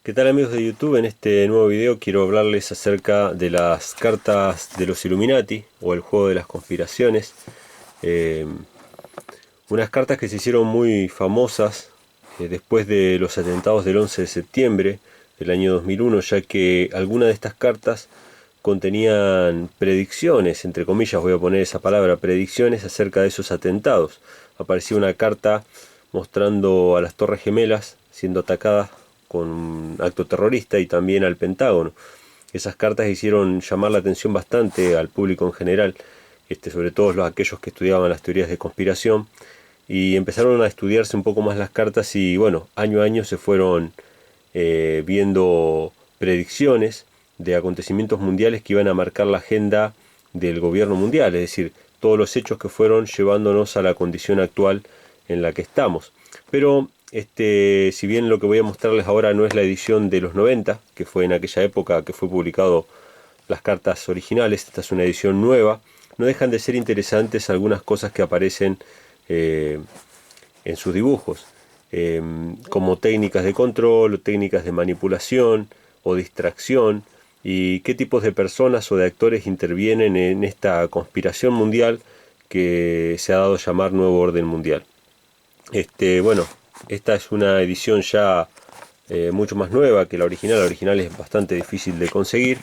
¿Qué tal amigos de YouTube? En este nuevo video quiero hablarles acerca de las cartas de los Illuminati o el juego de las conspiraciones. Eh, Unas cartas que se hicieron muy famosas después de los atentados del 11 de septiembre del año 2001, ya que algunas de estas cartas contenían predicciones, entre comillas voy a poner esa palabra, predicciones acerca de esos atentados. Aparecía una carta mostrando a las Torres Gemelas siendo atacadas con un acto terrorista y también al Pentágono. Esas cartas hicieron llamar la atención bastante al público en general, sobre todo aquellos que estudiaban las teorías de conspiración, y empezaron a estudiarse un poco más las cartas y bueno, año a año se fueron viendo predicciones de acontecimientos mundiales que iban a marcar la agenda del gobierno mundial, es decir, todos los hechos que fueron llevándonos a la condición actual en la que estamos. Pero si bien lo que voy a mostrarles ahora no es la edición de los 90, que fue en aquella época que fue publicado las cartas originales, esta es una edición nueva, no dejan de ser interesantes algunas cosas que aparecen en sus dibujos, como técnicas de control, o técnicas de manipulación o distracción, y qué tipos de personas o de actores intervienen en esta conspiración mundial que se ha dado a llamar Nuevo Orden Mundial. Bueno, esta es una edición ya mucho más nueva que la original. La original es bastante difícil de conseguir.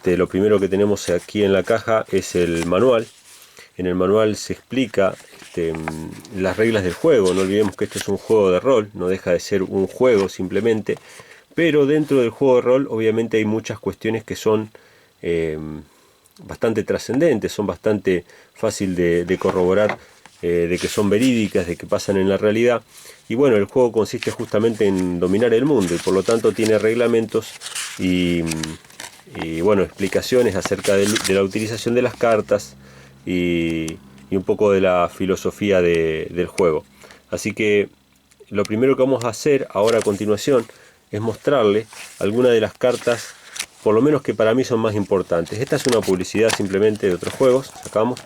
Lo primero que tenemos aquí en la caja es el manual. En el manual se explica las reglas del juego. No olvidemos que esto es un juego de rol, no deja de ser un juego simplemente. Pero dentro del juego de rol obviamente hay muchas cuestiones que son bastante trascendentes, son bastante fácil de corroborar, de que son verídicas, de que pasan en la realidad. Y bueno, el juego consiste justamente en dominar el mundo y por lo tanto tiene reglamentos y bueno, explicaciones acerca de la utilización de las cartas y un poco de la filosofía del juego. Así que lo primero que vamos a hacer ahora a continuación es mostrarle algunas de las cartas, por lo menos que para mí son más importantes. Esta es una publicidad simplemente de otros juegos, sacamos.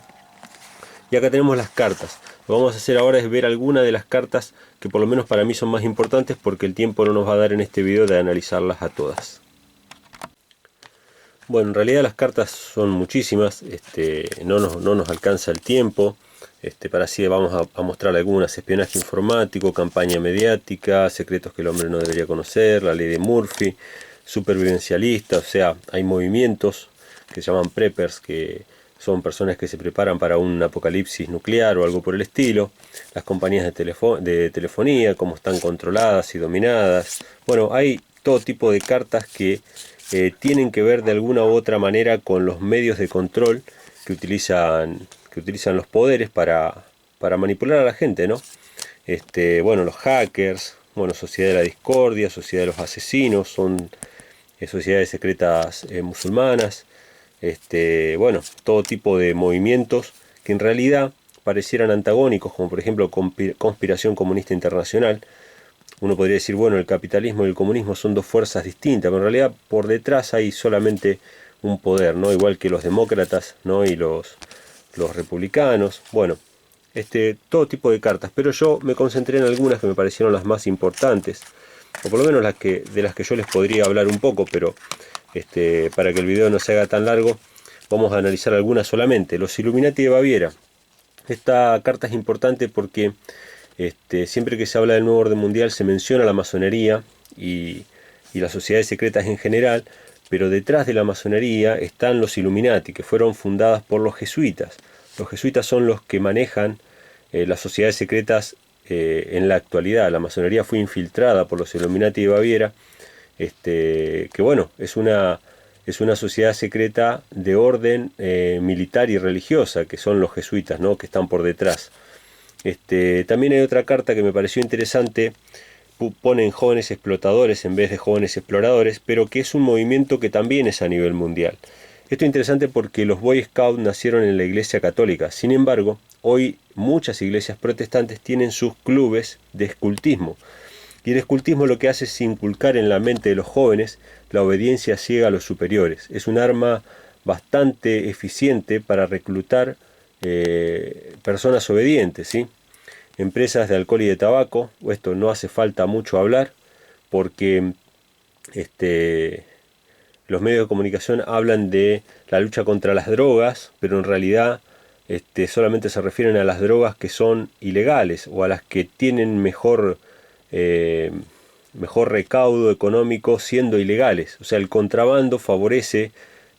Y acá tenemos las cartas. Lo que vamos a hacer ahora es ver algunas de las cartas que por lo menos para mí son más importantes, porque el tiempo no nos va a dar en este video de analizarlas a todas. Bueno, en realidad las cartas son muchísimas, no nos alcanza el tiempo. Para así vamos a mostrar algunas: espionaje informático, campaña mediática, secretos que el hombre no debería conocer, la ley de Murphy, supervivencialista, o sea, hay movimientos que se llaman preppers, que son personas que se preparan para un apocalipsis nuclear o algo por el estilo. Las compañías de telefonía, cómo están controladas y dominadas. Bueno, hay todo tipo de cartas que tienen que ver de alguna u otra manera con los medios de control que utilizan los poderes para manipular a la gente, ¿no? Bueno, los hackers, bueno, Sociedad de la Discordia, Sociedad de los Asesinos, son sociedades secretas musulmanas. Bueno, todo tipo de movimientos que en realidad parecieran antagónicos, como por ejemplo Conspiración Comunista Internacional. Uno podría decir, bueno, el capitalismo y el comunismo son dos fuerzas distintas, pero en realidad por detrás hay solamente un poder, ¿no? Igual que los demócratas, ¿no? Y los republicanos. Bueno, todo tipo de cartas, pero yo me concentré en algunas que me parecieron las más importantes, o por lo menos de las que yo les podría hablar un poco, pero para que el video no se haga tan largo, vamos a analizar algunas solamente. Los Illuminati de Baviera. Esta carta es importante porque siempre que se habla del nuevo orden mundial se menciona la masonería y las sociedades secretas en general, pero detrás de la masonería están los Illuminati, que fueron fundadas por los jesuitas. Los jesuitas son los que manejan las sociedades secretas en la actualidad. La masonería fue infiltrada por los Illuminati de Baviera, que bueno, es una sociedad secreta de orden militar y religiosa, que son los jesuitas, ¿no? Que están por detrás. También hay otra carta que me pareció interesante, ponen jóvenes explotadores en vez de jóvenes exploradores, pero que es un movimiento que también es a nivel mundial. Esto es interesante porque los Boy Scouts nacieron en la Iglesia Católica. Sin embargo, hoy muchas iglesias protestantes tienen sus clubes de escultismo. Y el escultismo lo que hace es inculcar en la mente de los jóvenes la obediencia ciega a los superiores. Es un arma bastante eficiente para reclutar personas obedientes, ¿sí? Empresas de alcohol y de tabaco, esto no hace falta mucho hablar, porque los medios de comunicación hablan de la lucha contra las drogas, pero en realidad solamente se refieren a las drogas que son ilegales o a las que tienen mejor recaudo económico siendo ilegales. O sea, el contrabando favorece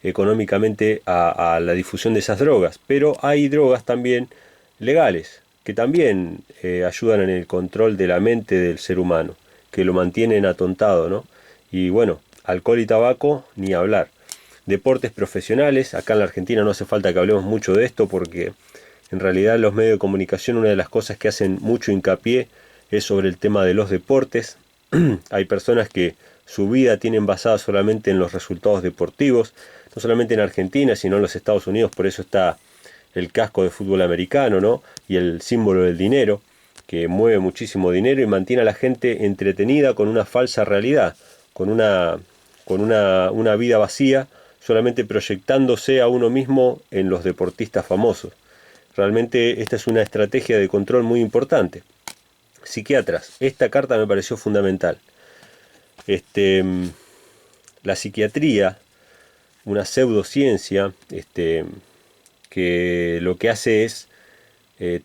económicamente a la difusión de esas drogas, pero hay drogas también legales que también ayudan en el control de la mente del ser humano, que lo mantienen atontado, ¿no? Y bueno, alcohol y tabaco, ni hablar. Deportes profesionales, acá en la Argentina no hace falta que hablemos mucho de esto porque en realidad los medios de comunicación, una de las cosas que hacen mucho hincapié es sobre el tema de los deportes. Hay personas que su vida tienen basada solamente en los resultados deportivos, no solamente en Argentina, sino en los Estados Unidos, por eso está el casco de fútbol americano, ¿no? Y el símbolo del dinero, que mueve muchísimo dinero y mantiene a la gente entretenida con una falsa realidad, con una vida vacía, solamente proyectándose a uno mismo en los deportistas famosos. Realmente esta es una estrategia de control muy importante. Psiquiatras, esta carta me pareció fundamental. La psiquiatría, una pseudociencia, que lo que hace es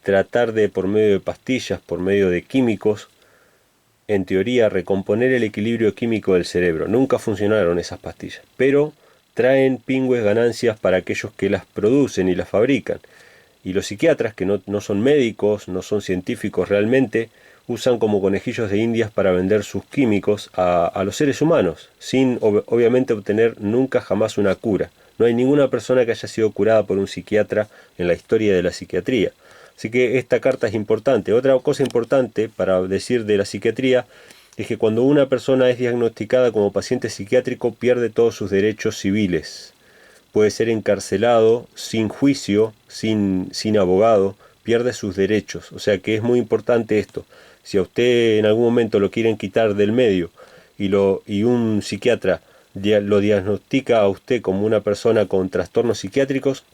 tratar de, por medio de pastillas, por medio de químicos, en teoría recomponer el equilibrio químico del cerebro. Nunca funcionaron esas pastillas, pero traen pingües ganancias para aquellos que las producen y las fabrican. Y los psiquiatras, que no son médicos, no son científicos realmente, usan como conejillos de indias para vender sus químicos a los seres humanos, sin obviamente obtener nunca jamás una cura. No hay ninguna persona que haya sido curada por un psiquiatra en la historia de la psiquiatría. Así que esta carta es importante. Otra cosa importante para decir de la psiquiatría es que cuando una persona es diagnosticada como paciente psiquiátrico pierde todos sus derechos civiles. Puede ser encarcelado sin juicio, sin abogado, pierde sus derechos. O sea que es muy importante esto. Si a usted en algún momento lo quieren quitar del medio y un psiquiatra lo diagnostica a usted como una persona con trastornos psiquiátricos,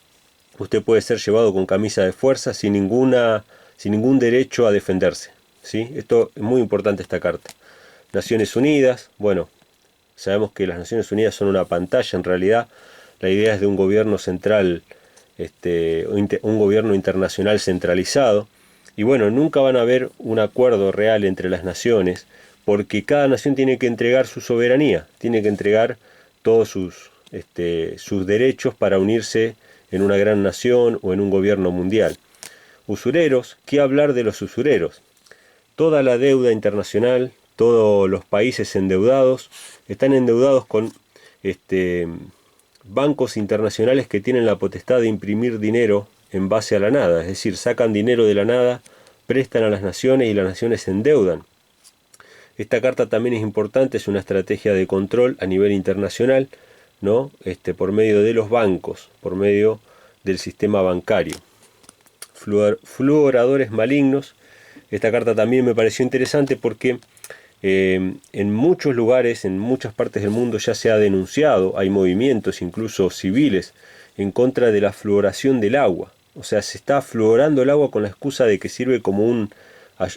usted puede ser llevado con camisa de fuerza sin ningún derecho a defenderse, ¿sí? Esto es muy importante, esta carta. Naciones Unidas, bueno, sabemos que las Naciones Unidas son una pantalla en realidad. La idea es de un gobierno central, un gobierno internacional centralizado. Y bueno, nunca van a haber un acuerdo real entre las naciones, porque cada nación tiene que entregar su soberanía, tiene que entregar todos sus derechos para unirse en una gran nación o en un gobierno mundial. Usureros, ¿qué hablar de los usureros? Toda la deuda internacional, todos los países endeudados, están endeudados con bancos internacionales que tienen la potestad de imprimir dinero en base a la nada, es decir, sacan dinero de la nada, prestan a las naciones y las naciones se endeudan. Esta carta también es importante, es una estrategia de control a nivel internacional, ¿no? Por medio de los bancos, por medio del sistema bancario. Fluoradores malignos. Esta carta también me pareció interesante porque en muchos lugares, en muchas partes del mundo ya se ha denunciado, hay movimientos incluso civiles en contra de la fluoración del agua. O sea, se está fluorando el agua con la excusa de que sirve como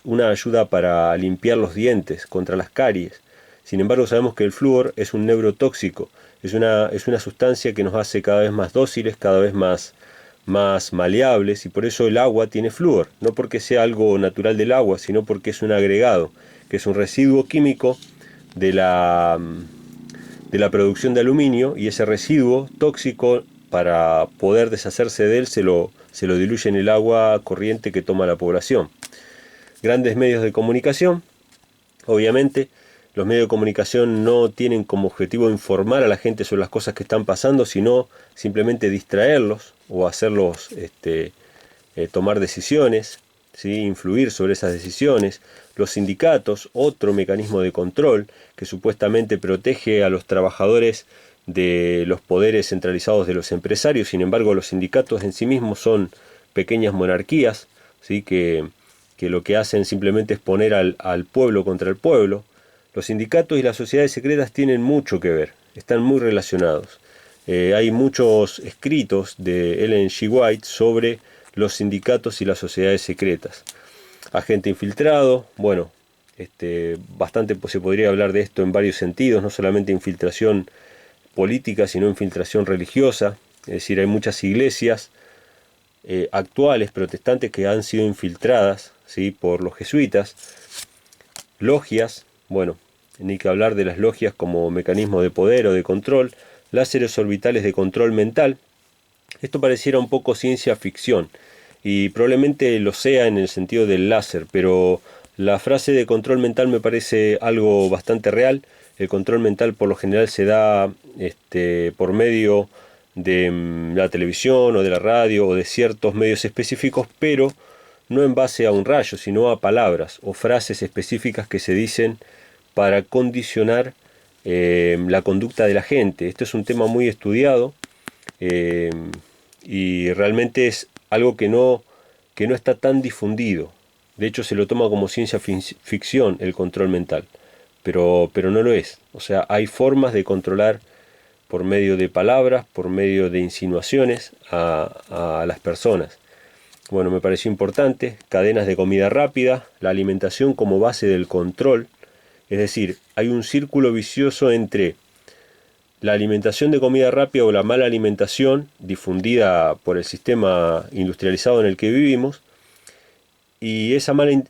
una ayuda para limpiar los dientes contra las caries. Sin embargo, sabemos que el flúor es un neurotóxico, es una sustancia que nos hace cada vez más dóciles, cada vez más maleables, y por eso el agua tiene flúor, no porque sea algo natural del agua, sino porque es un agregado, que es un residuo químico de la producción de aluminio, y ese residuo tóxico, para poder deshacerse de él, se lo diluye en el agua corriente que toma la población. Grandes medios de comunicación, obviamente. Los medios de comunicación no tienen como objetivo informar a la gente sobre las cosas que están pasando, sino simplemente distraerlos o hacerlos tomar decisiones, ¿sí? Influir sobre esas decisiones. Los sindicatos, otro mecanismo de control que supuestamente protege a los trabajadores de los poderes centralizados de los empresarios. Sin embargo, los sindicatos en sí mismos son pequeñas monarquías, ¿sí? que lo que hacen simplemente es poner al pueblo contra el pueblo. Los sindicatos y las sociedades secretas tienen mucho que ver, están muy relacionados. Hay muchos escritos de Ellen G. White sobre los sindicatos y las sociedades secretas. Agente infiltrado, bueno, Bastante se podría hablar de esto en varios sentidos, no solamente infiltración política, sino infiltración religiosa. Es decir, hay muchas iglesias actuales, protestantes, que han sido infiltradas, ¿sí?, por los jesuitas. Logias, bueno, ni que hablar de las logias como mecanismo de poder o de control. Láseres orbitales de control mental. Esto pareciera un poco ciencia ficción, y probablemente lo sea en el sentido del láser, pero la frase de control mental me parece algo bastante real. El control mental por lo general se da por medio de la televisión o de la radio o de ciertos medios específicos, pero no en base a un rayo, sino a palabras o frases específicas que se dicen para condicionar la conducta de la gente. Esto es un tema muy estudiado, eh, y realmente es algo que no está tan difundido. De hecho, se lo toma como ciencia ficción el control mental, pero no lo es. O sea, hay formas de controlar por medio de palabras, por medio de insinuaciones a las personas. Bueno, me pareció importante. Cadenas de comida rápida, la alimentación como base del control. Es decir, hay un círculo vicioso entre la alimentación de comida rápida o la mala alimentación difundida por el sistema industrializado en el que vivimos, y esa mala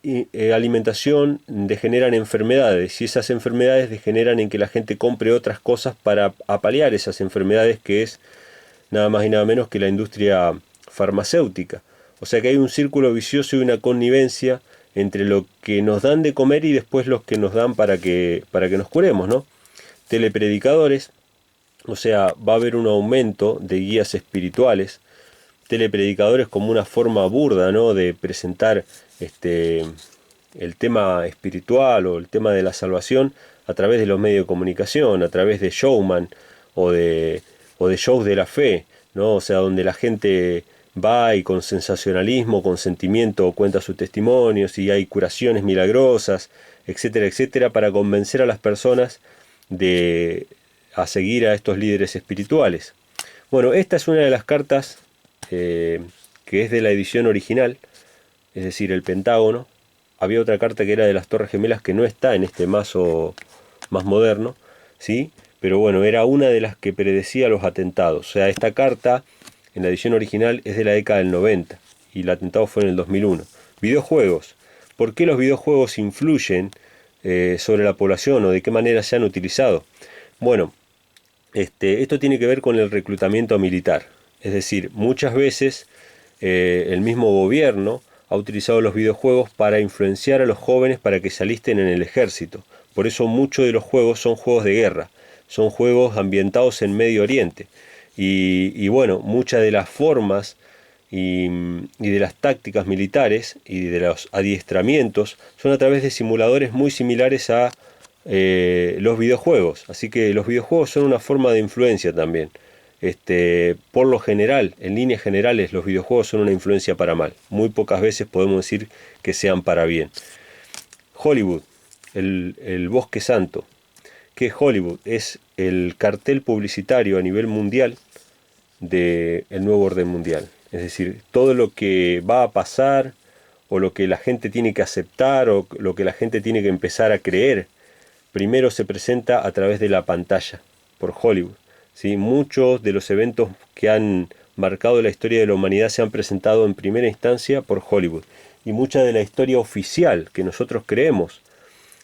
alimentación degenera en enfermedades, y esas enfermedades degeneran en que la gente compre otras cosas para paliar esas enfermedades, que es nada más y nada menos que la industria farmacéutica. O sea que hay un círculo vicioso y una connivencia entre lo que nos dan de comer y después los que nos dan para que nos curemos, ¿no? Telepredicadores, o sea, va a haber un aumento de guías espirituales. Telepredicadores como una forma burda, ¿no?, de presentar el tema espiritual o el tema de la salvación a través de los medios de comunicación, a través de showman o de shows de la fe, ¿no? O sea, donde la gente va y con sensacionalismo, con sentimiento cuenta sus testimonios y hay curaciones milagrosas, etcétera, etcétera, para convencer a las personas a seguir a estos líderes espirituales. Bueno, esta es una de las cartas que es de la edición original, es decir, el Pentágono. Había otra carta que era de las Torres Gemelas que no está en este mazo más moderno, ¿sí? Pero bueno, era una de las que predecía los atentados. O sea, esta carta en la edición original es de la década del 90 y el atentado fue en el 2001. Videojuegos. ¿Por qué los videojuegos influyen sobre la población o de qué manera se han utilizado? Bueno, esto tiene que ver con el reclutamiento militar. Es decir, muchas veces el mismo gobierno ha utilizado los videojuegos para influenciar a los jóvenes para que se alisten en el ejército. Por eso muchos de los juegos son juegos de guerra, son juegos ambientados en Medio Oriente. Y bueno, muchas de las formas y de las tácticas militares y de los adiestramientos son a través de simuladores muy similares a los videojuegos. Así que los videojuegos son una forma de influencia también. Por lo general, en líneas generales, los videojuegos son una influencia para mal. Muy pocas veces podemos decir que sean para bien. Hollywood, el bosque santo. ¿Qué es Hollywood? Es el cartel publicitario a nivel mundial del nuevo orden mundial. Es decir, todo lo que va a pasar, o lo que la gente tiene que aceptar, o lo que la gente tiene que empezar a creer, primero se presenta a través de la pantalla, por Hollywood. ¿Sí? Muchos de los eventos que han marcado la historia de la humanidad se han presentado en primera instancia por Hollywood. Y mucha de la historia oficial que nosotros creemos,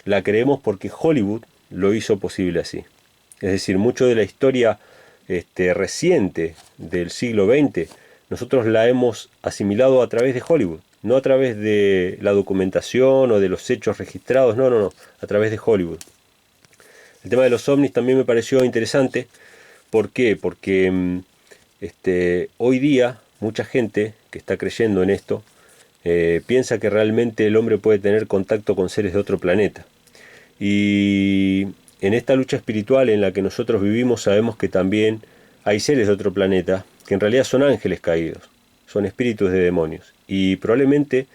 la creemos porque Hollywood lo hizo posible así. Es decir, mucho de la historia reciente del siglo XX, nosotros la hemos asimilado a través de Hollywood, no a través de la documentación o de los hechos registrados, no, a través de Hollywood. El tema de los ovnis también me pareció interesante. ¿Por qué? Porque hoy día mucha gente que está creyendo en esto piensa que realmente el hombre puede tener contacto con seres de otro planeta. Y en esta lucha espiritual en la que nosotros vivimos sabemos que también hay seres de otro planeta que en realidad son ángeles caídos, son espíritus de demonios. Y probablemente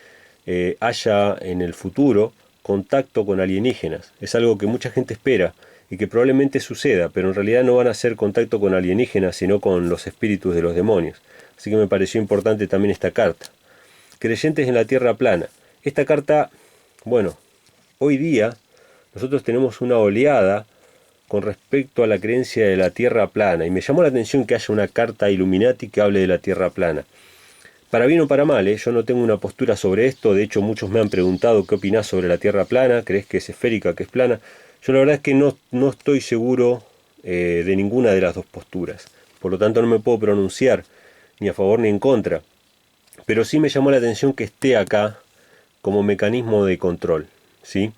haya en el futuro contacto con alienígenas. Es algo que mucha gente espera y que probablemente suceda, pero en realidad no van a hacer contacto con alienígenas, sino con los espíritus de los demonios. Así que me pareció importante también esta carta. Creyentes en la Tierra plana. Esta carta, bueno, hoy día nosotros tenemos una oleada con respecto a la creencia de la Tierra plana, y me llamó la atención que haya una carta Illuminati que hable de la Tierra plana. Para bien o para mal, yo no tengo una postura sobre esto. De hecho, muchos me han preguntado qué opinás sobre la Tierra plana, ¿crees que es esférica, que es plana? Yo la verdad es que no estoy seguro de ninguna de las dos posturas, por lo tanto no me puedo pronunciar ni a favor ni en contra, pero sí me llamó la atención que esté acá como mecanismo de control, ¿sí?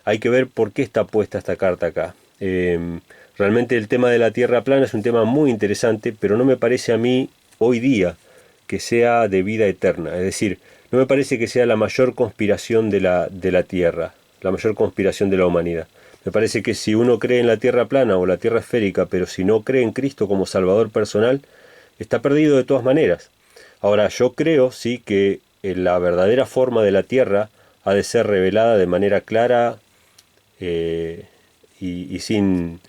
Hay que ver por qué está puesta esta carta acá. Realmente el tema de la Tierra plana es un tema muy interesante, pero no me parece a mí hoy día que sea de vida eterna. Es decir, no me parece que sea la mayor conspiración de la Tierra, la mayor conspiración de la humanidad. Me parece que si uno cree en la Tierra plana o la Tierra esférica, pero si no cree en Cristo como Salvador personal, está perdido de todas maneras. Ahora, yo creo, sí, que la verdadera forma de la Tierra ha de ser revelada de manera clara y sin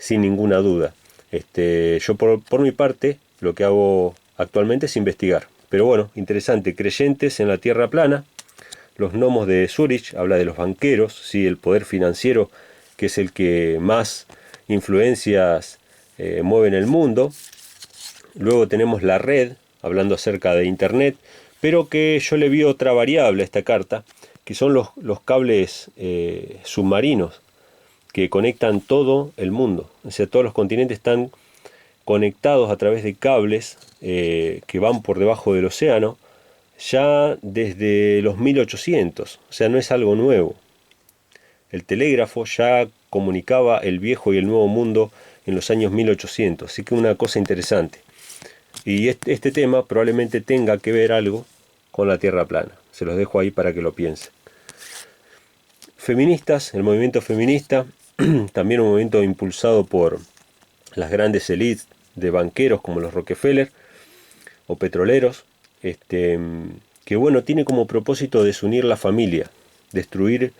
ninguna duda. Yo por mi parte, lo que hago actualmente es investigar. Pero bueno, interesante, creyentes en la Tierra plana. Los gnomos de Zurich, habla de los banqueros, ¿sí? El poder financiero, que es el que más influencias mueve en el mundo. Luego tenemos la red, hablando acerca de Internet, pero que yo le vi otra variable a esta carta, que son los cables submarinos que conectan todo el mundo. O sea, todos los continentes están conectados a través de cables que van por debajo del océano, ya desde los 1800, o sea, no es algo nuevo. El telégrafo ya comunicaba el viejo y el nuevo mundo en los años 1800, así que una cosa interesante. Y este tema probablemente tenga que ver algo con la Tierra plana. Se los dejo ahí para que lo piensen. Feministas, el movimiento feminista, también un movimiento impulsado por las grandes élites de banqueros como los Rockefeller o petroleros, que bueno, tiene como propósito desunir la familia, destruir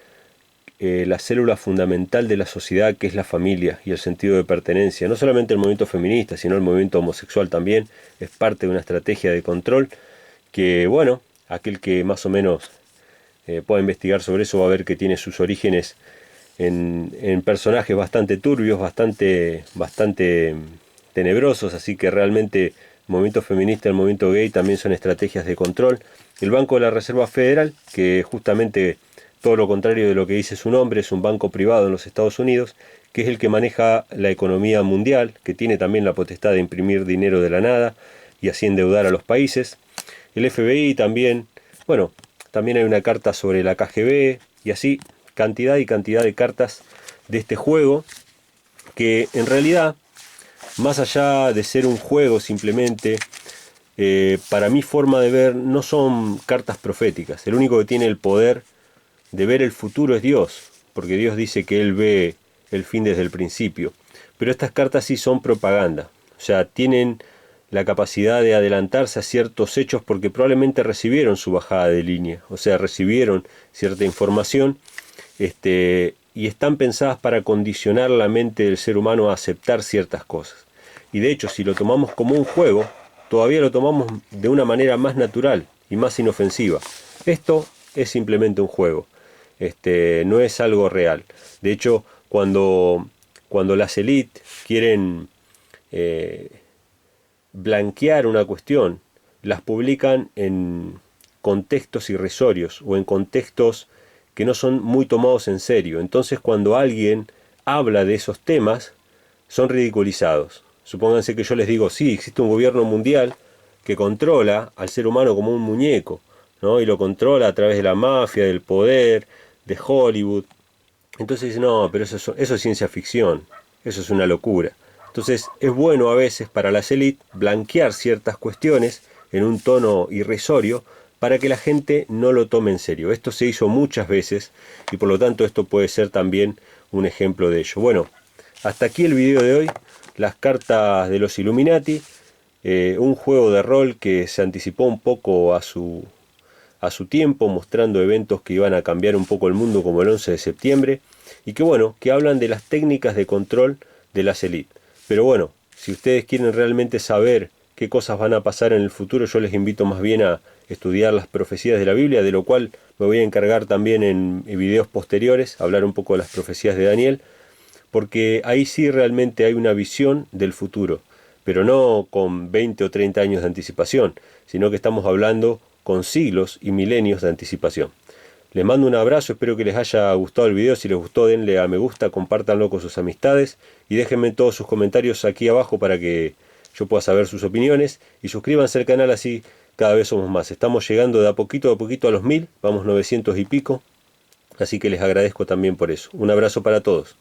la célula fundamental de la sociedad, que es la familia y el sentido de pertenencia. No solamente el movimiento feminista, sino el movimiento homosexual también es parte de una estrategia de control que, bueno, aquel que más o menos pueda investigar sobre eso va a ver que tiene sus orígenes en personajes bastante turbios, bastante tenebrosos, así que realmente el movimiento feminista y el movimiento gay también son estrategias de control. El Banco de la Reserva Federal, que justamente todo lo contrario de lo que dice su nombre, es un banco privado en los Estados Unidos, que es el que maneja la economía mundial, que tiene también la potestad de imprimir dinero de la nada y así endeudar a los países. El FBI también, bueno, también hay una carta sobre la KGB y así cantidad y cantidad de cartas de este juego que en realidad, más allá de ser un juego simplemente, para mi forma de ver, no son cartas proféticas. El único que tiene el poder de ver el futuro es Dios, porque Dios dice que Él ve el fin desde el principio. Pero estas cartas sí son propaganda, o sea, tienen la capacidad de adelantarse a ciertos hechos porque probablemente recibieron su bajada de línea, o sea, recibieron cierta información y están pensadas para condicionar la mente del ser humano a aceptar ciertas cosas. Y de hecho, si lo tomamos como un juego, todavía lo tomamos de una manera más natural y más inofensiva. Esto es simplemente un juego. No es algo real. De hecho, cuando las élites quieren blanquear una cuestión, las publican en contextos irrisorios o en contextos que no son muy tomados en serio. Entonces, cuando alguien habla de esos temas, son ridiculizados. Supónganse que yo les digo, sí, existe un gobierno mundial que controla al ser humano como un muñeco, ¿no? Y lo controla a través de la mafia, del poder, de Hollywood. Entonces dicen, no, pero eso es ciencia ficción, eso es una locura. Entonces es bueno a veces para las élites blanquear ciertas cuestiones en un tono irrisorio para que la gente no lo tome en serio. Esto se hizo muchas veces y por lo tanto esto puede ser también un ejemplo de ello. Bueno, hasta aquí el video de hoy, las cartas de los Illuminati, un juego de rol que se anticipó un poco a su tiempo, mostrando eventos que iban a cambiar un poco el mundo como el 11 de septiembre y que bueno, que hablan de las técnicas de control de las élites. Pero bueno, si ustedes quieren realmente saber qué cosas van a pasar en el futuro, yo les invito más bien a estudiar las profecías de la Biblia, de lo cual me voy a encargar también en videos posteriores, hablar un poco de las profecías de Daniel, porque ahí sí realmente hay una visión del futuro, pero no con 20 o 30 años de anticipación, sino que estamos hablando con siglos y milenios de anticipación. Les mando un abrazo, espero que les haya gustado el video. Si les gustó, denle a me gusta, compártanlo con sus amistades y déjenme todos sus comentarios aquí abajo para que yo pueda saber sus opiniones. Y suscríbanse al canal, así cada vez somos más. Estamos llegando de a poquito a los 1000, vamos 900 y pico. Así que les agradezco también por eso. Un abrazo para todos.